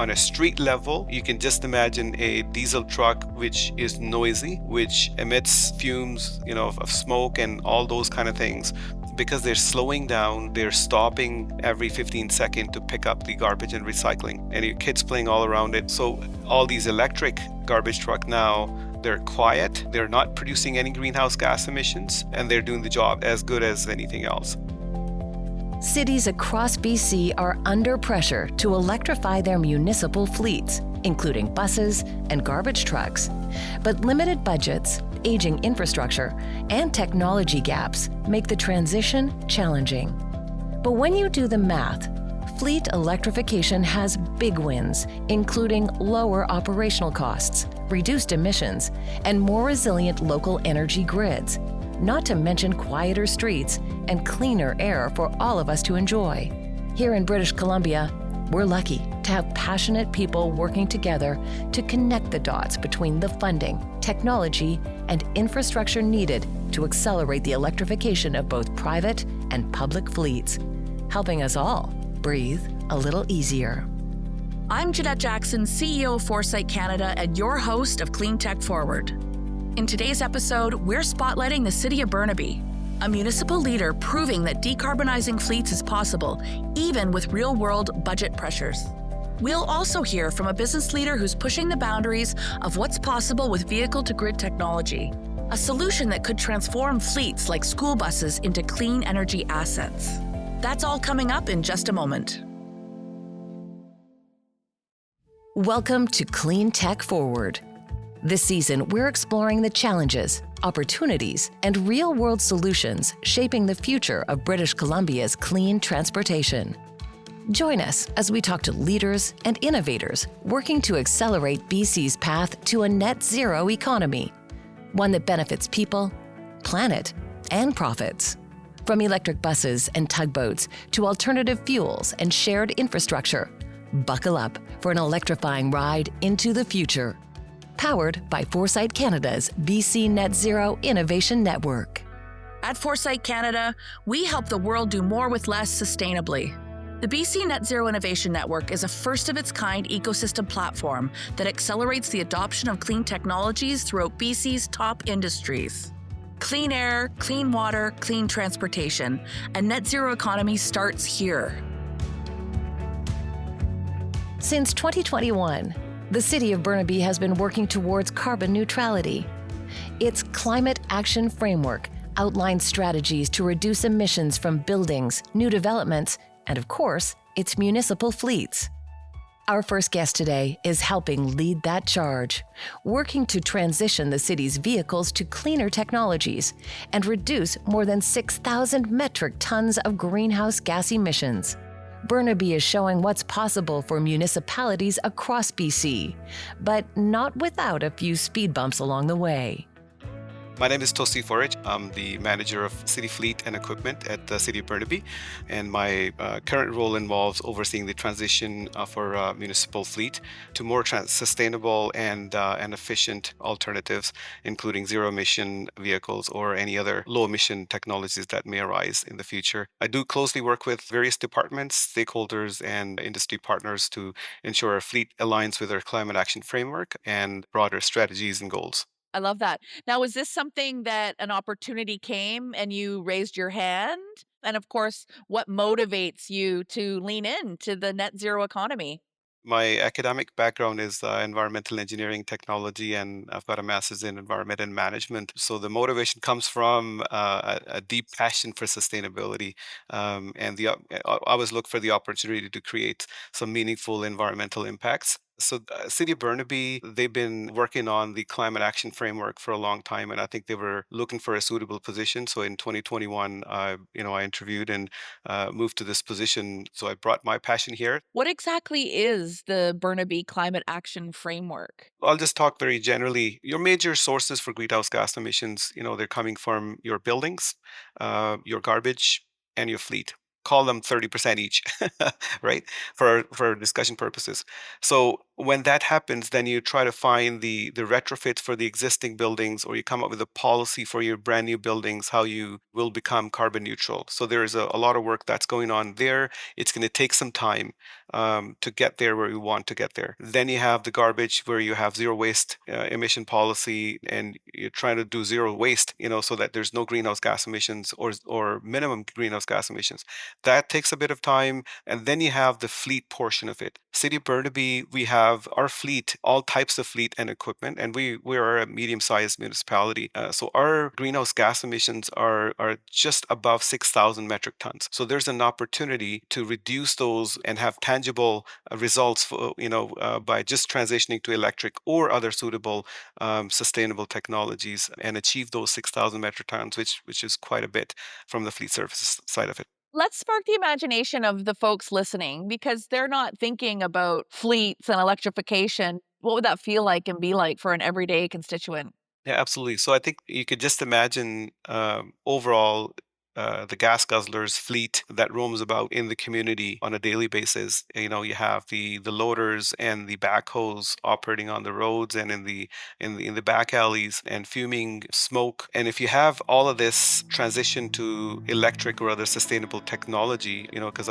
On a street level, you can just imagine a diesel truck which is noisy, which emits fumes, of smoke and all those kind of things. Because they're slowing down, they're stopping every 15 seconds to pick up the garbage and recycling. And your kids playing all around it. So all these electric garbage truck now, they're quiet, they're not producing any greenhouse gas emissions, and they're doing the job as good as anything else. Cities across BC are under pressure to electrify their municipal fleets, including buses and garbage trucks. But limited budgets, aging infrastructure, and technology gaps make the transition challenging. But when you do the math, fleet electrification has big wins, including lower operational costs, reduced emissions, and more resilient local energy grids, not to mention quieter streets and cleaner air for all of us to enjoy. Here in British Columbia, we're lucky to have passionate people working together to connect the dots between the funding, technology, and infrastructure needed to accelerate the electrification of both private and public fleets, helping us all breathe a little easier. I'm Jeanette Jackson, CEO of Foresight Canada and your host of Cleantech Forward. In today's episode, we're spotlighting the City of Burnaby, a municipal leader proving that decarbonizing fleets is possible, even with real-world budget pressures. We'll also hear from a business leader who's pushing the boundaries of what's possible with vehicle-to-grid technology, a solution that could transform fleets like school buses into clean energy assets. That's all coming up in just a moment. Welcome to Cleantech Forward. This season, we're exploring the challenges, opportunities, and real-world solutions shaping the future of British Columbia's clean transportation. Join us as we talk to leaders and innovators working to accelerate BC's path to a net zero economy, one that benefits people, planet, and profits. From electric buses and tugboats to alternative fuels and shared infrastructure, buckle up for an electrifying ride into the future. Powered by Foresight Canada's BC Net Zero Innovation Network. At Foresight Canada, we help the world do more with less sustainably. The BC Net Zero Innovation Network is a first-of-its-kind ecosystem platform that accelerates the adoption of clean technologies throughout BC's top industries. Clean air, clean water, clean transportation. A net zero economy starts here. Since 2021, the City of Burnaby has been working towards carbon neutrality. Its Climate Action Framework outlines strategies to reduce emissions from buildings, new developments, and of course, its municipal fleets. Our first guest today is helping lead that charge, working to transition the city's vehicles to cleaner technologies and reduce more than 6,000 metric tons of greenhouse gas emissions. Burnaby is showing what's possible for municipalities across BC, but not without a few speed bumps along the way. My name is Tosi Forage. I'm the manager of city fleet and equipment at the City of Burnaby, and my current role involves overseeing the transition of our municipal fleet to more sustainable and efficient alternatives, including zero-emission vehicles or any other low-emission technologies that may arise in the future. I do closely work with various departments, stakeholders, and industry partners to ensure our fleet aligns with our climate action framework and broader strategies and goals. I love that. Now, is this something that an opportunity came and you raised your hand? And of course, what motivates you to lean in to the net zero economy? My academic background is environmental engineering technology, and I've got a master's in environment and management. So the motivation comes from a deep passion for sustainability, and I always look for the opportunity to create some meaningful environmental impacts. So, City of Burnaby, they've been working on the climate action framework for a long time, and I think they were looking for a suitable position. So, in 2021, I interviewed and moved to this position. So, I brought my passion here. What exactly is the Burnaby Climate Action Framework? I'll just talk very generally. Your major sources for greenhouse gas emissions, they're coming from your buildings, your garbage, and your fleet. Call them 30% each, right? For discussion purposes. So when that happens, then you try to find the retrofits for the existing buildings, or you come up with a policy for your brand new buildings, how you will become carbon neutral. So there is a lot of work that's going on there. It's going to take some time. to get there where we want to get there. Then you have the garbage where you have zero waste emission policy, and you're trying to do zero waste, so that there's no greenhouse gas emissions or minimum greenhouse gas emissions. That takes a bit of time. And then you have the fleet portion of it. City of Burnaby, we have our fleet, all types of fleet and equipment, and we are a medium-sized municipality. So our greenhouse gas emissions are just above 6,000 metric tons. So there's an opportunity to reduce those and have tangible results for, by just transitioning to electric or other suitable sustainable technologies and achieve those 6,000 metric tons, which is quite a bit from the fleet services side of it. Let's spark the imagination of the folks listening because they're not thinking about fleets and electrification. What would that feel like and be like for an everyday constituent? Yeah, absolutely. So I think you could just imagine overall the gas guzzlers fleet that roams about in the community on a daily basis. You have the loaders and the backhoes operating on the roads and in the back alleys and fuming smoke. And if you have all of this transition to electric or other sustainable technology, because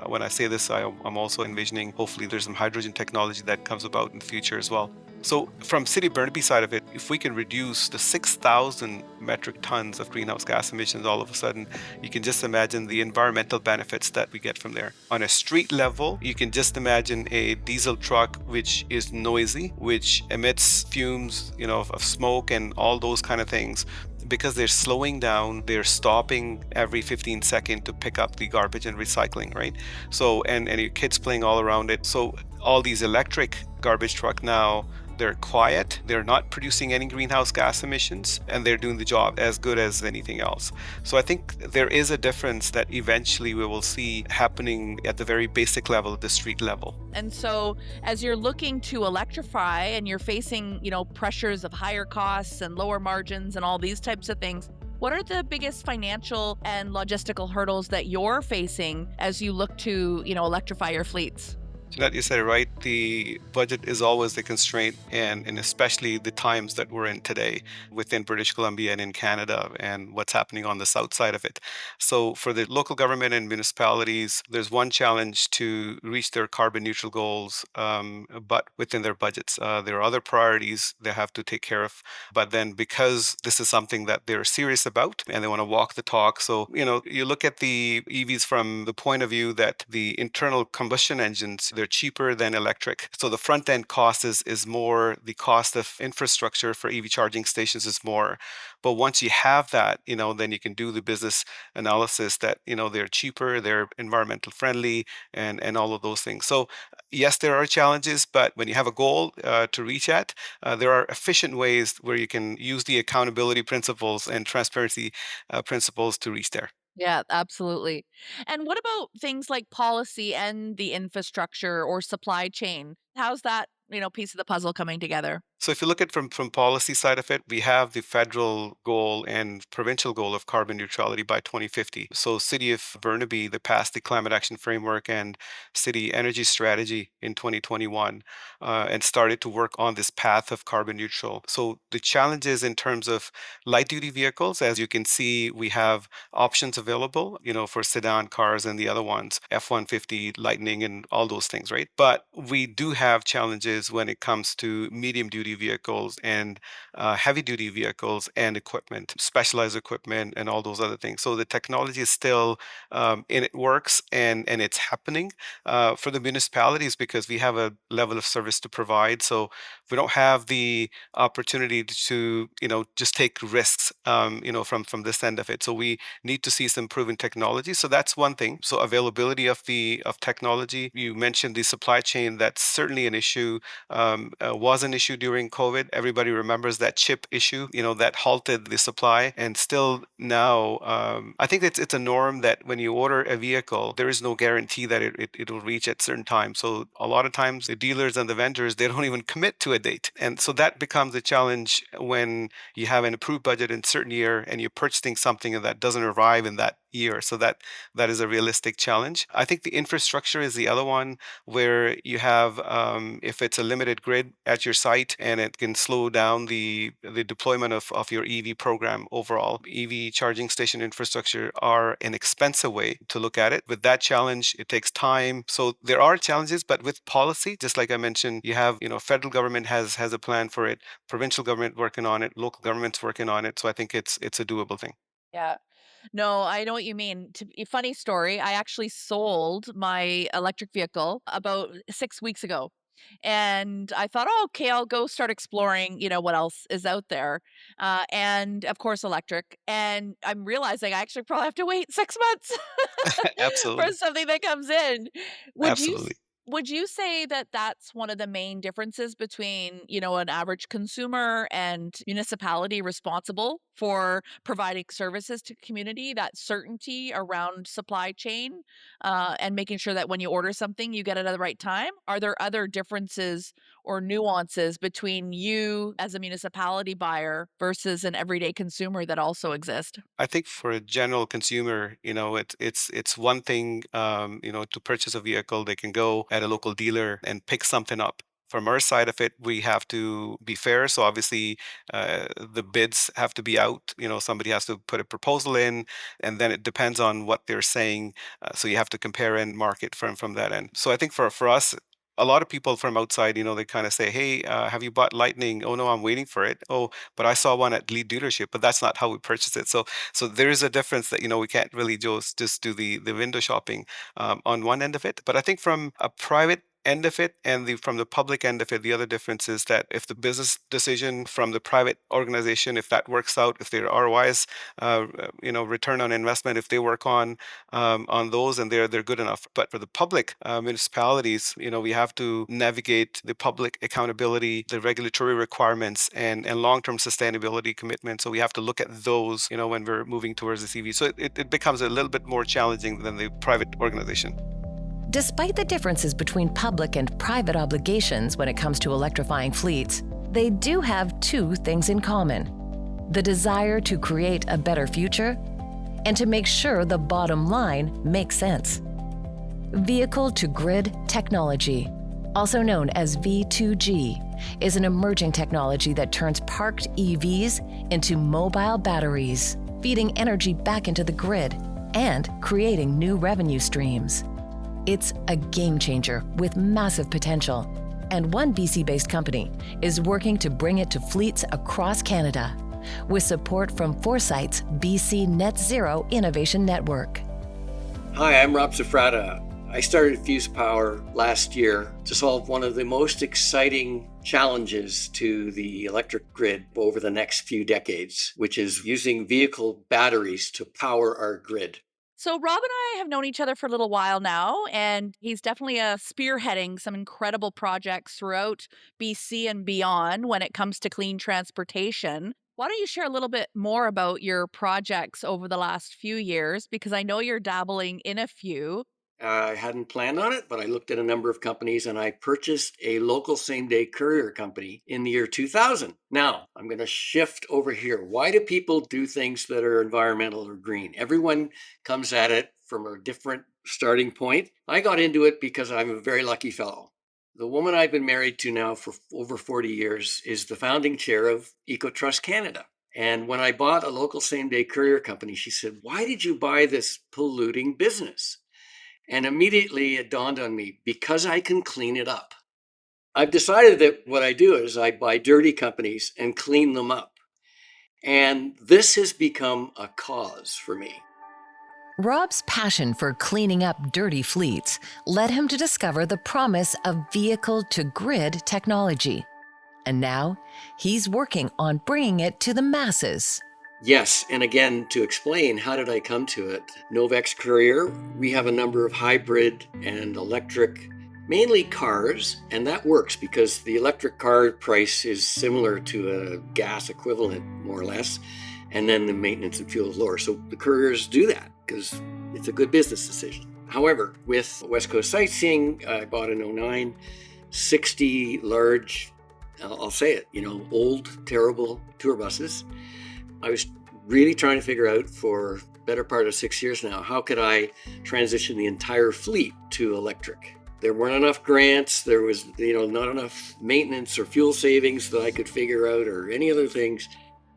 when I say this, I'm also envisioning hopefully there's some hydrogen technology that comes about in the future as well. So from City Burnaby side of it, if we can reduce the 6,000 metric tons of greenhouse gas emissions all of a sudden, you can just imagine the environmental benefits that we get from there. On a street level, you can just imagine a diesel truck which is noisy, which emits fumes, of smoke and all those kind of things. Because they're slowing down, they're stopping every 15 seconds to pick up the garbage and recycling, right? So, and your kids playing all around it. So all these electric garbage truck now, they're quiet, they're not producing any greenhouse gas emissions, and they're doing the job as good as anything else. So I think there is a difference that eventually we will see happening at the very basic level, at the street level. And so, as you're looking to electrify and you're facing, pressures of higher costs and lower margins and all these types of things, what are the biggest financial and logistical hurdles that you're facing as you look to, electrify your fleets? Jeanette, you said it right. The budget is always the constraint, and especially the times that we're in today within British Columbia and in Canada and what's happening on the south side of it. So, for the local government and municipalities, there's one challenge to reach their carbon neutral goals, but within their budgets. There are other priorities they have to take care of. But then, because this is something that they're serious about and they want to walk the talk, so, you look at the EVs from the point of view that the internal combustion engines, they're cheaper than electric. So the front end cost is more, the cost of infrastructure for EV charging stations is more. But once you have that, then you can do the business analysis that, they're cheaper, they're environmental friendly, and all of those things. So yes, there are challenges, but when you have a goal to reach at, there are efficient ways where you can use the accountability principles and transparency principles to reach there. Yeah, absolutely. And what about things like policy and the infrastructure or supply chain? How's that, piece of the puzzle coming together? So if you look at from policy side of it, we have the federal goal and provincial goal of carbon neutrality by 2050. So City of Burnaby, they passed the Climate Action Framework and City Energy Strategy in 2021 and started to work on this path of carbon neutral. So the challenges in terms of light duty vehicles, as you can see, we have options available, for sedan cars and the other ones, F-150, Lightning, and all those things, right? But we do have challenges when it comes to medium duty vehicles and heavy duty vehicles and equipment, specialized equipment, and all those other things. So the technology is still in it works and it's happening for the municipalities because we have a level of service to provide. So we don't have the opportunity to just take risks from this end of it. So we need to see some proven technology. So that's one thing. So availability of technology. You mentioned the supply chain. That's certainly an issue. Was an issue during COVID. Everybody remembers that chip issue, that halted the supply. And still now, I think it's a norm that when you order a vehicle, there is no guarantee that it will reach at certain times. So a lot of times the dealers and the vendors, they don't even commit to a date. And so that becomes a challenge when you have an approved budget in a certain year and you're purchasing something that doesn't arrive in that year. So that is a realistic challenge. I think the infrastructure is the other one where you have, if it's a limited grid at your site, and it can slow down the deployment of your EV program overall. EV charging station infrastructure are an expensive way to look at it. With that challenge, it takes time. So there are challenges, but with policy, just like I mentioned, you have, federal government has a plan for it, provincial government working on it, local governments working on it. So I think it's a doable thing. Yeah. No, I know what you mean. Funny story, I actually sold my electric vehicle about 6 weeks ago. And I thought, "Oh, okay, I'll go start exploring, what else is out there." And of course, electric. And I'm realizing I actually probably have to wait 6 months for Absolutely. something that comes in. Would you Absolutely. would you say that that's one of the main differences between, an average consumer and municipality responsible for providing services to community, that certainty around supply chain, and making sure that when you order something, you get it at the right time? Are there other differences or nuances between you as a municipality buyer versus an everyday consumer that also exist? I think for a general consumer, it's one thing, to purchase a vehicle. They can go at a local dealer and pick something up. From our side of it, we have to be fair. So obviously, the bids have to be out. Somebody has to put a proposal in, and then it depends on what they're saying. So you have to compare and market from that end. So I think for us, a lot of people from outside, they kind of say, "Hey, have you bought Lightning?" "Oh no, I'm waiting for it." "Oh, but I saw one at lead dealership." But that's not how we purchased it. So there is a difference that, we can't really just do the window shopping, on one end of it. But I think from a private end of it and from the public end of it, the other difference is that if the business decision from the private organization, if that works out, if their ROIs, return on investment, if they work on those, and they're good enough. But for the public, municipalities, we have to navigate the public accountability, the regulatory requirements, and long-term sustainability commitments. So we have to look at those, when we're moving towards the CV. So it becomes a little bit more challenging than the private organization. Despite the differences between public and private obligations when it comes to electrifying fleets, they do have two things in common: the desire to create a better future and to make sure the bottom line makes sense. Vehicle-to-grid technology, also known as V2G, is an emerging technology that turns parked EVs into mobile batteries, feeding energy back into the grid and creating new revenue streams. It's a game changer with massive potential, and one BC-based company is working to bring it to fleets across Canada with support from Foresight's BC Net Zero Innovation Network. Hi, I'm Rob Safrata. I started Fuse Power last year to solve one of the most exciting challenges to the electric grid over the next few decades, which is using vehicle batteries to power our grid. So Rob and I have known each other for a little while now, and he's definitely spearheading some incredible projects throughout BC and beyond when it comes to clean transportation. Why don't you share a little bit more about your projects over the last few years? Because I know you're dabbling in a few. I hadn't planned on it, but I looked at a number of companies and I purchased a local same day courier company in the year 2000. Now, I'm going to shift over here. Why do people do things that are environmental or green? Everyone comes at it from a different starting point. I got into it because I'm a very lucky fellow. The woman I've been married to now for over 40 years is the founding chair of EcoTrust Canada. And when I bought a local same day courier company, she said, "Why did you buy this polluting business?" And immediately it dawned on me, because I can clean it up. I've decided that what I do is I buy dirty companies and clean them up. And this has become a cause for me. Rob's passion for cleaning up dirty fleets led him to discover the promise of vehicle-to-grid technology. And now, he's working on bringing it to the masses. Yes, and again, to explain how did I come to it, Novex Courier, we have a number of hybrid and electric, mainly cars, and that works because the electric car price is similar to a gas equivalent, more or less, and then the maintenance and fuel is lower. So the couriers do that because it's a good business decision. However, with West Coast Sightseeing, I bought in '09, 60 large, I'll say it, old, terrible tour buses. I was really trying to figure out for better part of 6 years now, how could I transition the entire fleet to electric? There weren't enough grants. There was, not enough maintenance or fuel savings that I could figure out, or any other things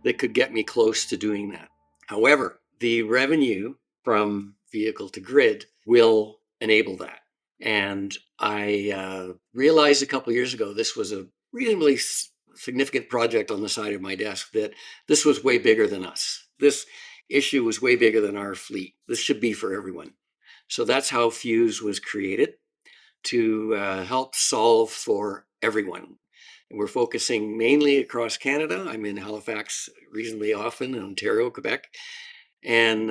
that could get me close to doing that. However, the revenue from vehicle to grid will enable that. And I realized a couple of years ago, this was a reasonably significant project on the side of my desk, that this was way bigger than us. This issue was way bigger than our fleet. This should be for everyone. So that's how Fuse was created, to help solve for everyone. And we're focusing mainly across Canada. I'm in Halifax reasonably often, in Ontario, Quebec, and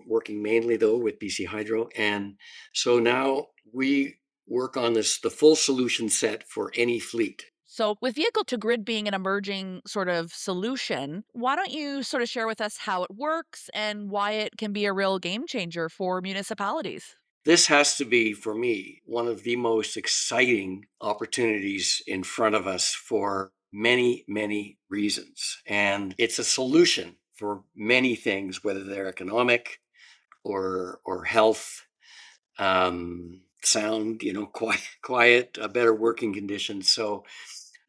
working mainly though with BC Hydro. And so now we work on the full solution set for any fleet. So, with vehicle to grid being an emerging sort of solution, why don't you sort of share with us how it works and why it can be a real game changer for municipalities? This has to be, for me, one of the most exciting opportunities in front of us for many, many reasons. And it's a solution for many things, whether they're economic or health, sound, quiet, better working conditions. So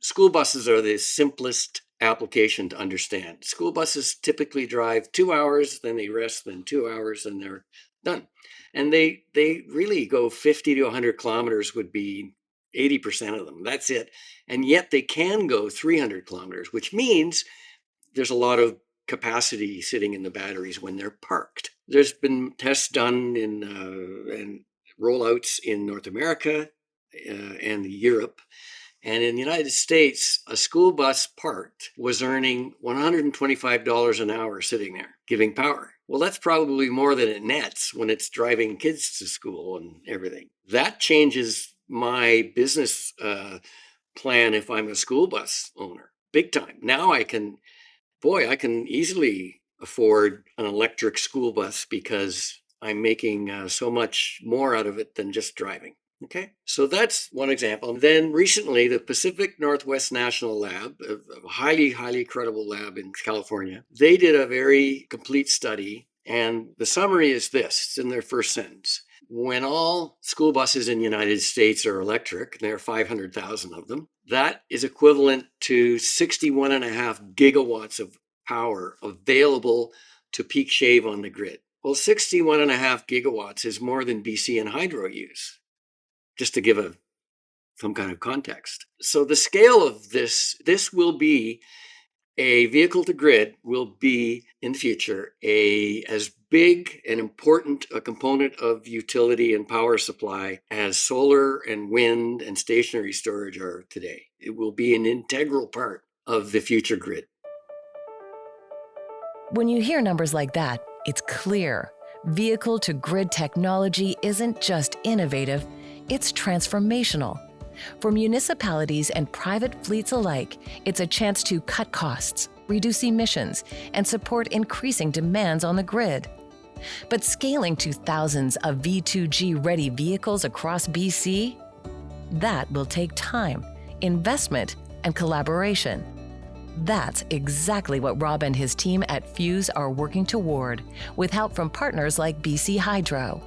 school buses are the simplest application to understand. School buses typically drive 2 hours, then they rest, then 2 hours, and they're done. And they really go 50 to 100 kilometers, would be 80% of them. That's it. And yet they can go 300 kilometers, which means there's a lot of capacity sitting in the batteries when they're parked. There's been tests done and rollouts in North America and Europe. And in the United States, a school bus parked was earning $125 an hour sitting there, giving power. Well, that's probably more than it nets when it's driving kids to school and everything. That changes my business plan if I'm a school bus owner, big time. Now I can easily afford an electric school bus because I'm making so much more out of it than just driving. Okay, so that's one example. And then recently, the Pacific Northwest National Lab, a highly, highly credible lab in California, they did a very complete study. And the summary is this, it's in their first sentence. When all school buses in the United States are electric, there are 500,000 of them, that is equivalent to 61.5 gigawatts of power available to peak shave on the grid. Well, 61.5 gigawatts is more than BC and Hydro use, just to give some kind of context. So the scale of this will be a vehicle to grid will be in the future as big and important a component of utility and power supply as solar and wind and stationary storage are today. It will be an integral part of the future grid. When you hear numbers like that, it's clear. Vehicle to grid technology isn't just innovative, it's transformational. For municipalities and private fleets alike, it's a chance to cut costs, reduce emissions, and support increasing demands on the grid. But scaling to thousands of V2G-ready vehicles across BC? That will take time, investment, and collaboration. That's exactly what Rob and his team at Fuse are working toward, with help from partners like BC Hydro.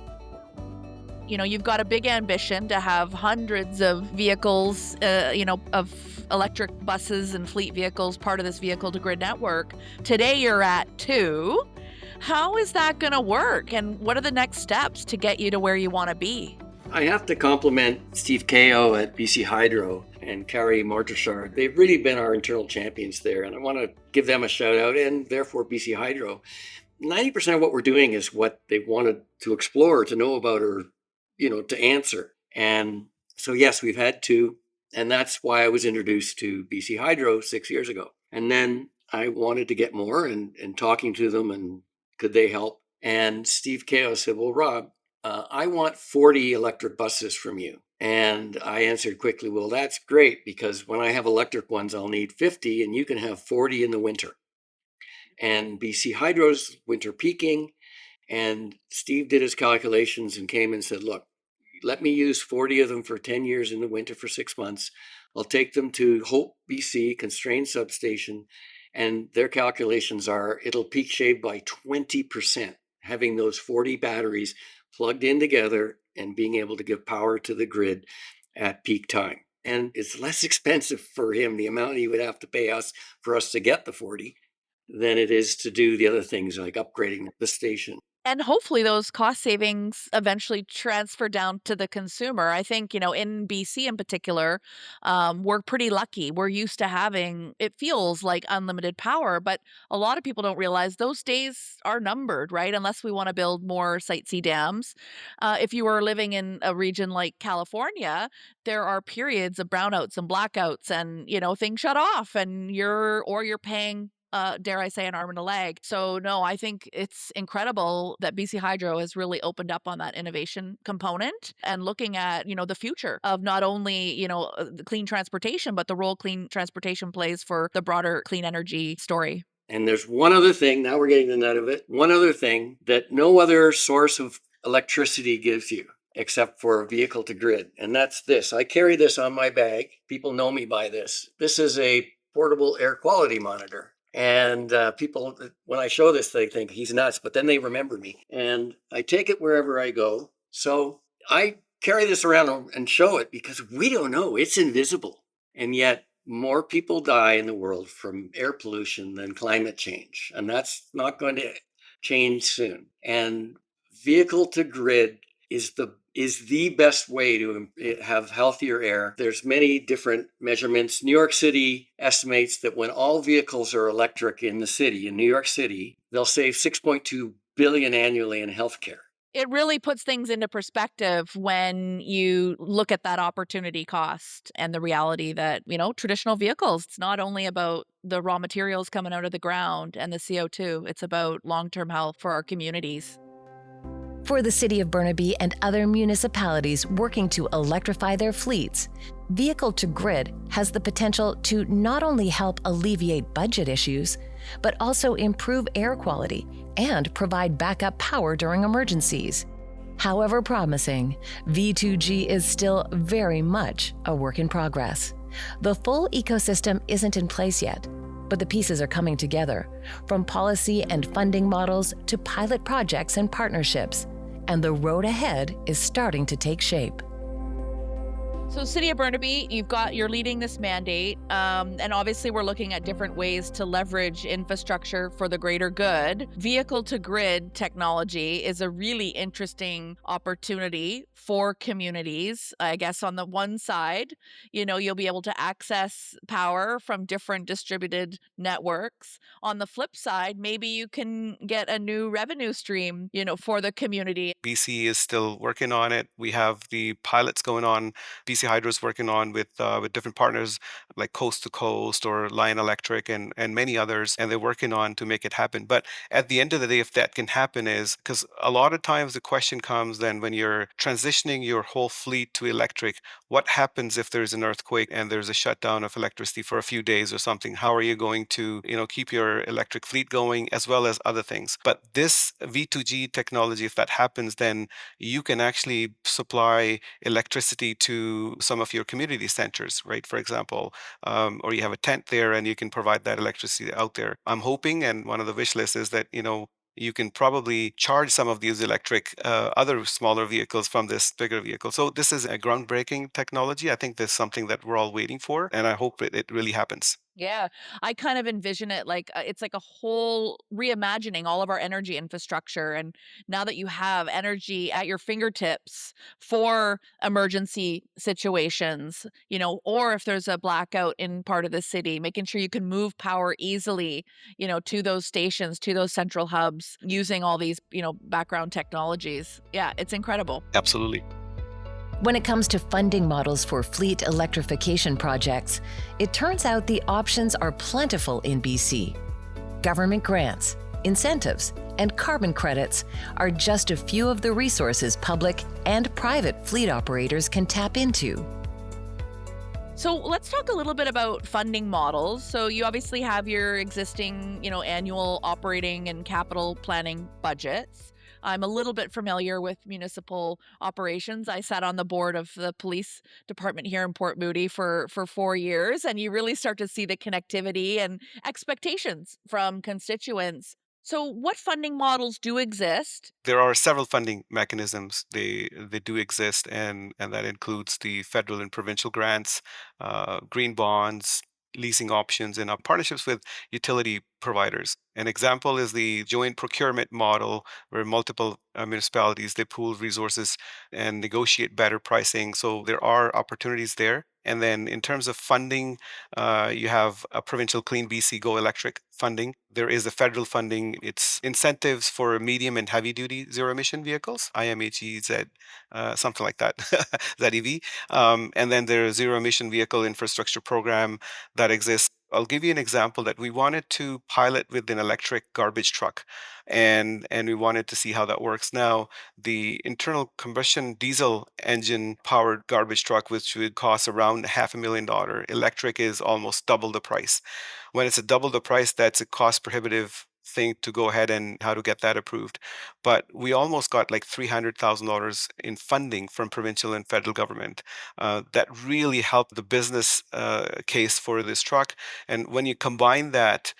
You've got a big ambition to have hundreds of vehicles, of electric buses and fleet vehicles part of this vehicle to grid network. Today you're at 2. How is that going to work? And what are the next steps to get you to where you want to be? I have to compliment Steve Kao at BC Hydro and Carrie Mortashard. They've really been our internal champions there, and I want to give them a shout out, and therefore BC Hydro. 90% of what we're doing is what they wanted to explore, to know about, or to answer. And so, yes, we've had 2. And that's why I was introduced to BC Hydro 6 years ago. And then I wanted to get more and talking to them, and could they help? And Steve Kao said, well, Rob, I want 40 electric buses from you. And I answered quickly, well, that's great, because when I have electric ones, I'll need 50 and you can have 40 in the winter. And BC Hydro's winter peaking. And Steve did his calculations and came and said, look, let me use 40 of them for 10 years in the winter for 6 months. I'll take them to Hope, BC, constrained substation, And their calculations are it'll peak shave by 20%, having those 40 batteries plugged in together and being able to give power to the grid at peak time. And it's less expensive for him, the amount he would have to pay us for us to get the 40, than it is to do the other things like upgrading the station. And hopefully those cost savings eventually transfer down to the consumer. I think, in BC in particular, we're pretty lucky. We're used to having, it feels like unlimited power, but a lot of people don't realize those days are numbered, right? Unless we want to build more Site C dams. If you are living in a region like California, there are periods of brownouts and blackouts and, things shut off and you're paying dare I say, an arm and a leg. So no, I think it's incredible that BC Hydro has really opened up on that innovation component and looking at, the future of not only, the clean transportation, but the role clean transportation plays for the broader clean energy story. And there's one other thing, now we're getting the nut of it, one other thing that no other source of electricity gives you except for vehicle to grid. And that's this. I carry this on my bag. People know me by this. This is a portable air quality monitor. And people, when I show this, they think he's nuts, but then they remember me. And I take it wherever I go. So I carry this around and show it because we don't know. It's invisible. And yet more people die in the world from air pollution than climate change. And that's not going to change soon. And vehicle to grid is the best way to have healthier air. There's many different measurements. New York City estimates that when all vehicles are electric in the city, in New York City, they'll save $6.2 billion annually in healthcare. It really puts things into perspective when you look at that opportunity cost and the reality that, traditional vehicles, it's not only about the raw materials coming out of the ground and the CO2, it's about long-term health for our communities. For the City of Burnaby and other municipalities working to electrify their fleets, Vehicle to Grid has the potential to not only help alleviate budget issues, but also improve air quality and provide backup power during emergencies. However promising, V2G is still very much a work in progress. The full ecosystem isn't in place yet, but the pieces are coming together, from policy and funding models to pilot projects and partnerships. And the road ahead is starting to take shape. So City of Burnaby, you're leading this mandate, and obviously we're looking at different ways to leverage infrastructure for the greater good. Vehicle to grid technology is a really interesting opportunity for communities. I guess on the one side, you'll be able to access power from different distributed networks. On the flip side, maybe you can get a new revenue stream, for the community. BC is still working on it. We have the pilots going on. BC Hydro is working on with different partners like Coast to Coast or Lion Electric and many others, and they're working on to make it happen. But at the end of the day, if that can happen, is because a lot of times the question comes then when you're transitioning your whole fleet to electric, what happens if there's an earthquake and there's a shutdown of electricity for a few days or something? How are you going to keep your electric fleet going as well as other things? But this V2G technology, if that happens, then you can actually supply electricity to some of your community centers, right? For example, or you have a tent there and you can provide that electricity out there. I'm hoping, and one of the wish lists is that, you can probably charge some of these electric other smaller vehicles from this bigger vehicle. So this is a groundbreaking technology. I think there's something that we're all waiting for, and I hope it really happens. Yeah, I kind of envision it like it's like a whole reimagining all of our energy infrastructure. And now that you have energy at your fingertips for emergency situations, or if there's a blackout in part of the city, making sure you can move power easily, to those stations, to those central hubs using all these, background technologies. Yeah, it's incredible. Absolutely. When it comes to funding models for fleet electrification projects, it turns out the options are plentiful in BC. Government grants, incentives, and carbon credits are just a few of the resources public and private fleet operators can tap into. So let's talk a little bit about funding models. So you obviously have your existing, annual operating and capital planning budgets. I'm a little bit familiar with municipal operations. I sat on the board of the police department here in Port Moody for 4 years, and you really start to see the connectivity and expectations from constituents. So what funding models do exist? There are several funding mechanisms. They do exist, and that includes the federal and provincial grants, green bonds, leasing options, and partnerships with utility providers. An example is the joint procurement model, where multiple municipalities they pool resources and negotiate better pricing. So there are opportunities there. And then in terms of funding, you have a provincial Clean BC Go Electric funding. There is a federal funding. It's incentives for medium and heavy duty zero emission vehicles, IMHEZ, something like that, ZEV. And then there's zero emission vehicle infrastructure program that exists. I'll give you an example that we wanted to pilot with an electric garbage truck, and we wanted to see how that works. Now, the internal combustion diesel engine powered garbage truck, which would cost around $500,000, electric is almost double the price. When it's a double the price, that's a cost prohibitive thing to go ahead and how to get that approved. But we almost got like $300,000 in funding from provincial and federal government. That really helped the business case for this truck. And when you combine that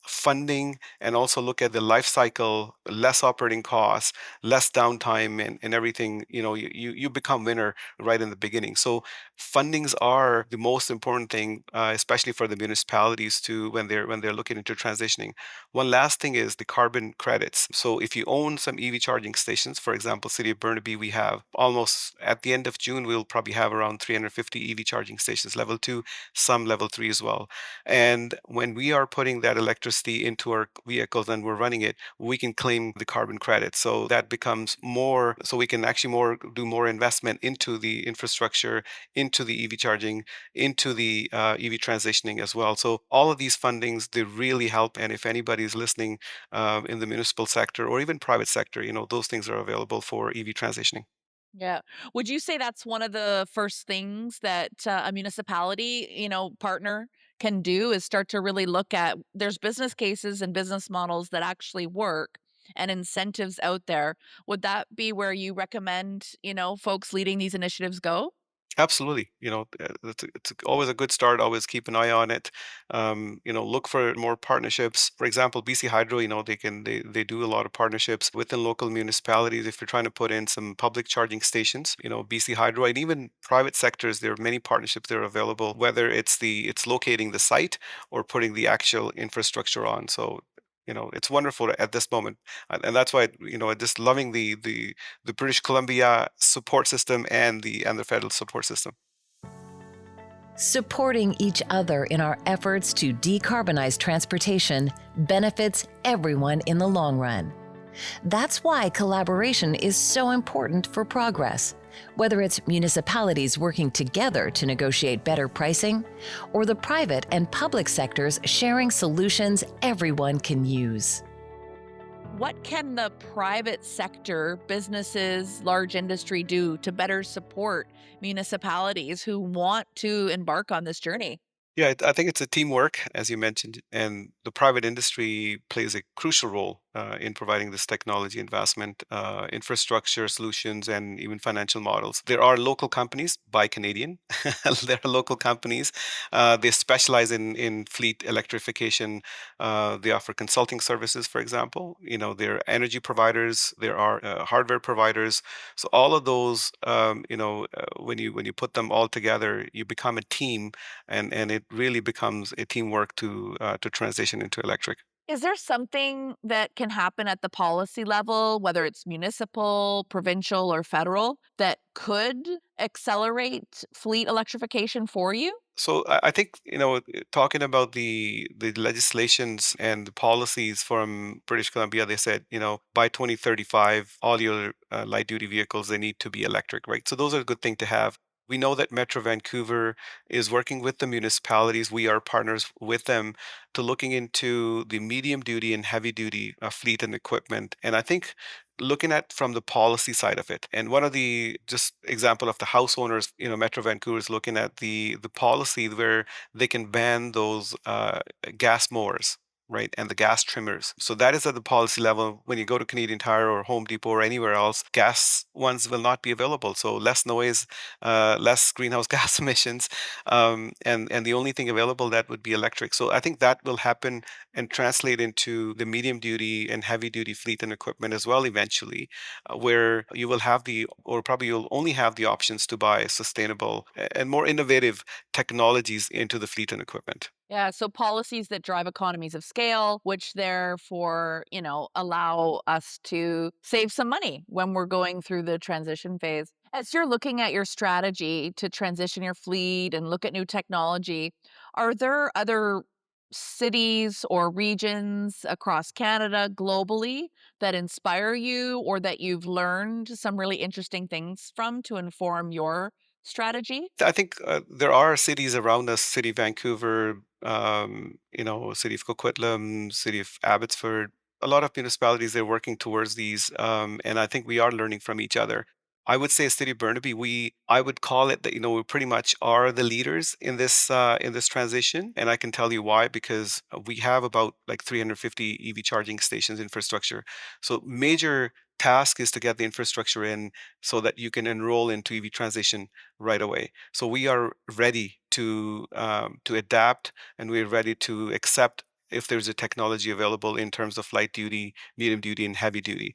funding and also look at the life cycle, less operating costs, less downtime, and everything, you become winner right in the beginning. So fundings are the most important thing, especially for the municipalities to when they're looking into transitioning. One last thing is the carbon credits. So if you own some EV charging stations, for example, City of Burnaby, we have almost at the end of June, we'll probably have around 350 EV charging stations, level 2, some level 3 as well. And when we are putting that electricity into our vehicles and we're running it, we can claim the carbon credit. So that becomes more, so we can actually do more investment into the infrastructure, into the EV charging, into the EV transitioning as well. So all of these fundings, they really help. And if anybody's listening in the municipal sector or even private sector, those things are available for EV transitioning. Yeah. Would you say that's one of the first things that a municipality, partner can do is start to really look at there's business cases and business models that actually work and incentives out there. Would that be where you recommend, folks leading these initiatives go? Absolutely. It's always a good start. Always keep an eye on it. Look for more partnerships. For example, BC Hydro, they do a lot of partnerships within local municipalities. If you're trying to put in some public charging stations, BC Hydro and even private sectors, there are many partnerships that are available, whether it's locating the site or putting the actual infrastructure on. So, it's wonderful at this moment. And that's why, just loving the British Columbia support system and the federal support system. Supporting each other in our efforts to decarbonize transportation benefits everyone in the long run. That's why collaboration is so important for progress, whether it's municipalities working together to negotiate better pricing, or the private and public sectors sharing solutions everyone can use. What can the private sector, businesses, large industry do to better support municipalities who want to embark on this journey? Yeah, I think it's a teamwork, as you mentioned, and the private industry plays a crucial role in providing this technology investment, infrastructure solutions, and even financial models. There are local companies, buy Canadian. There are local companies. They specialize in fleet electrification. They offer consulting services, for example. They're energy providers. There are hardware providers. So all of those, when you put them all together, you become a team, and it really becomes a teamwork to transition into electric. Is there something that can happen at the policy level, whether it's municipal, provincial, or federal, that could accelerate fleet electrification for you? So I think talking about the legislations and the policies from British Columbia, they said by 2035 all your light duty vehicles they need to be electric, right? So those are a good thing to have. We know that Metro Vancouver is working with the municipalities. We are partners with them to looking into the medium duty and heavy duty fleet and equipment. And I think looking at from the policy side of it, and one of the just example of the house owners, Metro Vancouver is looking at the policy where they can ban those gas mowers. right? And the gas trimmers. So that is at the policy level. When you go to Canadian Tire or Home Depot or anywhere else, gas ones will not be available. So less noise, less greenhouse gas emissions, and the only thing available that would be electric. So I think that will happen and translate into the medium duty and heavy duty fleet and equipment as well eventually, where you will have or probably you'll only have the options to buy sustainable and more innovative technologies into the fleet and equipment. Yeah, so policies that drive economies of scale, which therefore, allow us to save some money when we're going through the transition phase. As you're looking at your strategy to transition your fleet and look at new technology, are there other cities or regions across Canada, globally, that inspire you or that you've learned some really interesting things from to inform your strategy? I think there are cities around us, City of Vancouver, City of Coquitlam, City of Abbotsford. A lot of municipalities they're working towards these, and I think we are learning from each other. I would say, City of Burnaby, I would call it that we pretty much are the leaders in this transition, and I can tell you why because we have about like 350 EV charging stations infrastructure. So major task is to get the infrastructure in so that you can enroll into EV transition right away. So we are ready to adapt, and we're ready to accept if there's a technology available in terms of light duty, medium duty, and heavy duty.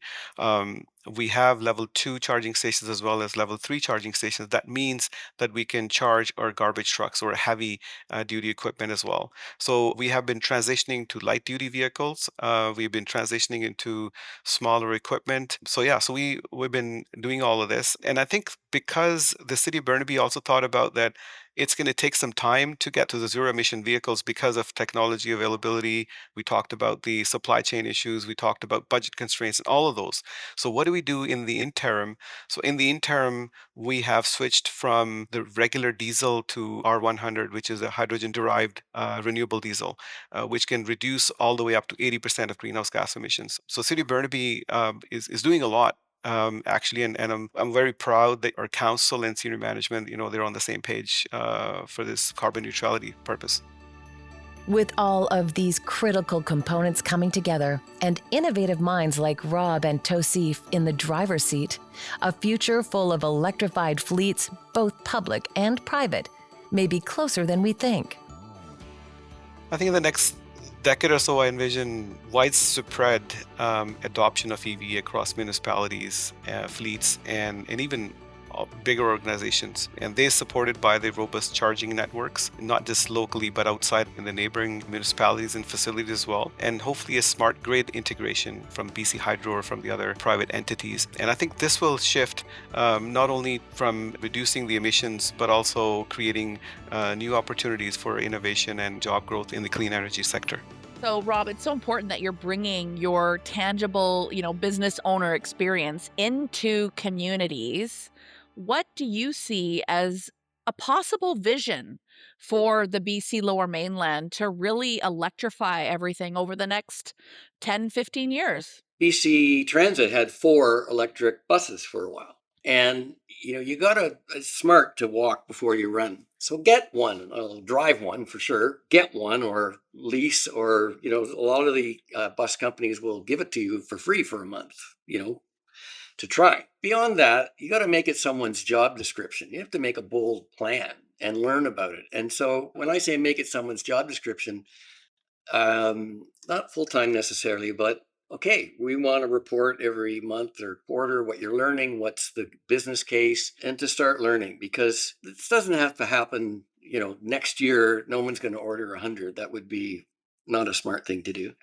We have level 2 charging stations as well as level 3 charging stations. That means that we can charge our garbage trucks or heavy duty equipment as well. So we have been transitioning to light duty vehicles. We've been transitioning into smaller equipment. So yeah, so we've been doing all of this, and I think because the city of Burnaby also thought about that, it's going to take some time to get to the zero emission vehicles because of technology availability. We talked about the supply chain issues. We talked about budget constraints and all of those. So what do we do in the interim? So in the interim, we have switched from the regular diesel to R100, which is a hydrogen derived renewable diesel, which can reduce all the way up to 80% of greenhouse gas emissions. So City of Burnaby is doing a lot actually, and I'm very proud that our council and senior management, they're on the same page for this carbon neutrality purpose. With all of these critical components coming together and innovative minds like Rob and Tosif in the driver's seat, a future full of electrified fleets, both public and private, may be closer than we think. I think in the next decade or so, I envision widespread adoption of EV across municipalities, fleets, and even bigger organizations. And they're supported by the robust charging networks, not just locally, but outside in the neighboring municipalities and facilities as well. And hopefully a smart grid integration from BC Hydro or from the other private entities. And I think this will shift not only from reducing the emissions, but also creating new opportunities for innovation and job growth in the clean energy sector. So, Rob, it's so important that you're bringing your tangible, business owner experience into communities. What do you see as a possible vision for the BC Lower Mainland to really electrify everything over the next 10, 15 years? BC Transit had 4 electric buses for a while. And you gotta it's smart to walk before you run. So get one, drive one for sure. Get one or lease, or a lot of the bus companies will give it to you for free for a month. To try. Beyond that, you got to make it someone's job description. You have to make a bold plan and learn about it. And so when I say make it someone's job description, not full time necessarily, but okay, we want to report every month or quarter what you're learning, what's the business case, and to start learning, because this doesn't have to happen. Next year, no one's going to order 100. That would be not a smart thing to do.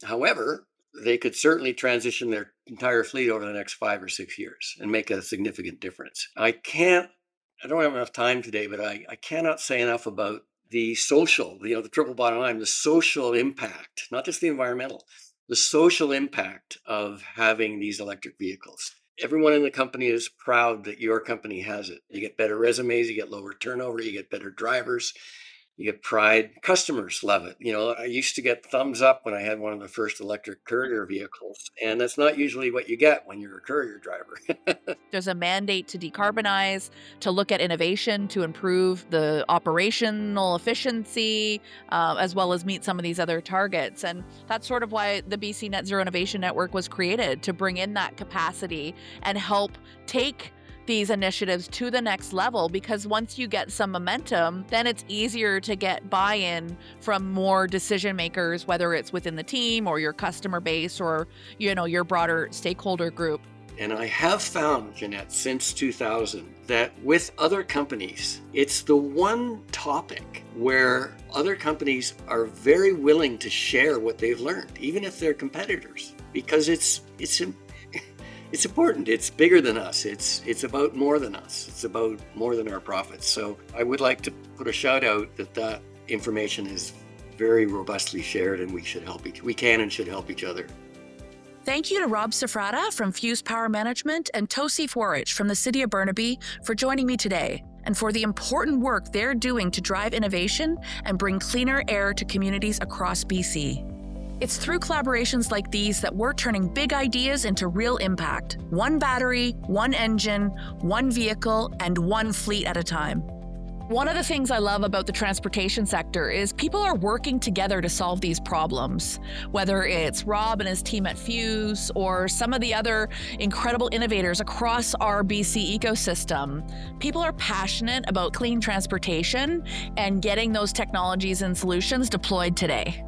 However, they could certainly transition their entire fleet over the next 5 or 6 years and make a significant difference. I don't have enough time today, but I cannot say enough about the social, the triple bottom line, the social impact, not just the environmental, the social impact of having these electric vehicles. Everyone in the company is proud that your company has it. You get better resumes, you get lower turnover, you get better drivers. You get pride. Customers love it. I used to get thumbs up when I had one of the first electric courier vehicles, and that's not usually what you get when you're a courier driver. There's a mandate to decarbonize, to look at innovation, to improve the operational efficiency, as well as meet some of these other targets. And that's sort of why the BC Net Zero Innovation Network was created, to bring in that capacity and help take these initiatives to the next level, because once you get some momentum, then it's easier to get buy-in from more decision makers, whether it's within the team or your customer base or, your broader stakeholder group. And I have found, Jeanette, since 2000, that with other companies, it's the one topic where other companies are very willing to share what they've learned, even if they're competitors, because it's important. It's bigger than us. It's about more than us. It's about more than our profits. So I would like to put a shout out that information is very robustly shared, and we can and should help each other. Thank you to Rob Safrata from Fuse Power Management and Tosi Forage from the City of Burnaby for joining me today, and for the important work they're doing to drive innovation and bring cleaner air to communities across BC. It's through collaborations like these that we're turning big ideas into real impact. One battery, one engine, one vehicle, and one fleet at a time. One of the things I love about the transportation sector is people are working together to solve these problems. Whether it's Rob and his team at Fuse or some of the other incredible innovators across our BC ecosystem, people are passionate about clean transportation and getting those technologies and solutions deployed today.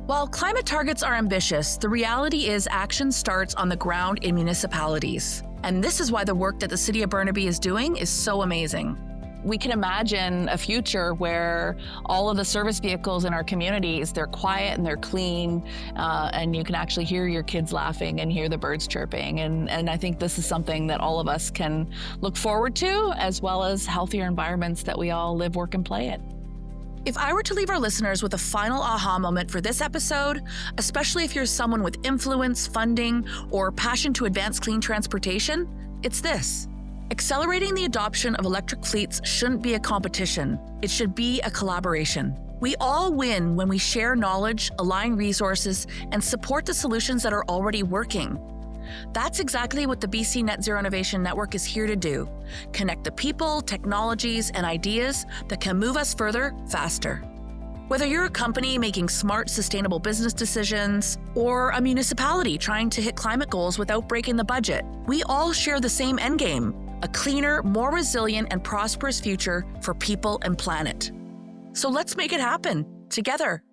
While climate targets are ambitious, the reality is action starts on the ground in municipalities. And this is why the work that the City of Burnaby is doing is so amazing. We can imagine a future where all of the service vehicles in our communities, they're quiet and they're clean, and you can actually hear your kids laughing and hear the birds chirping. And I think this is something that all of us can look forward to, as well as healthier environments that we all live, work, and play in. If I were to leave our listeners with a final aha moment for this episode, especially if you're someone with influence, funding, or passion to advance clean transportation, it's this. Accelerating the adoption of electric fleets shouldn't be a competition. It should be a collaboration. We all win when we share knowledge, align resources, and support the solutions that are already working. That's exactly what the BC Net Zero Innovation Network is here to do. Connect the people, technologies, and ideas that can move us further, faster. Whether you're a company making smart, sustainable business decisions, or a municipality trying to hit climate goals without breaking the budget, we all share the same endgame: a cleaner, more resilient, and prosperous future for people and planet. So let's make it happen, together.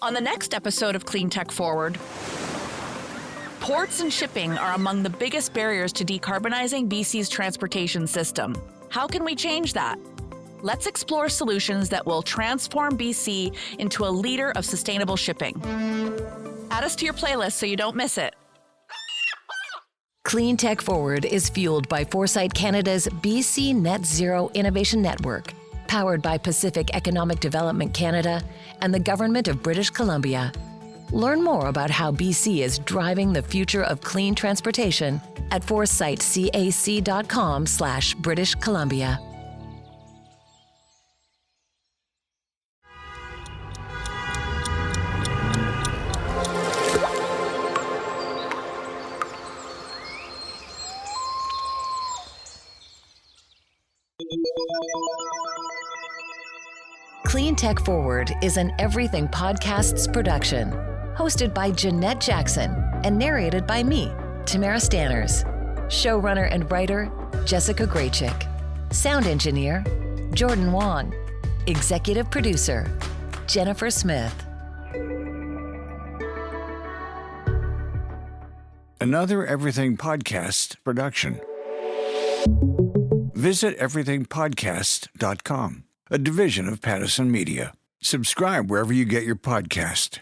On the next episode of Cleantech Forward, ports and shipping are among the biggest barriers to decarbonizing BC's transportation system. How can we change that? Let's explore solutions that will transform BC into a leader of sustainable shipping. Add us to your playlist so you don't miss it. Cleantech Forward is fueled by Foresight Canada's BC Net Zero Innovation Network, powered by Pacific Economic Development Canada and the Government of British Columbia. Learn more about how BC is driving the future of clean transportation at foresightcac.com/British Columbia. Cleantech Forward is an Everything Podcasts production, hosted by Jeanette Jackson and narrated by me, Tamara Stanners. Showrunner and writer, Jessica Graychick. Sound engineer, Jordan Wong. Executive producer, Jennifer Smith. Another Everything Podcast production. Visit everythingpodcast.com, a division of Pattison Media. Subscribe wherever you get your podcast.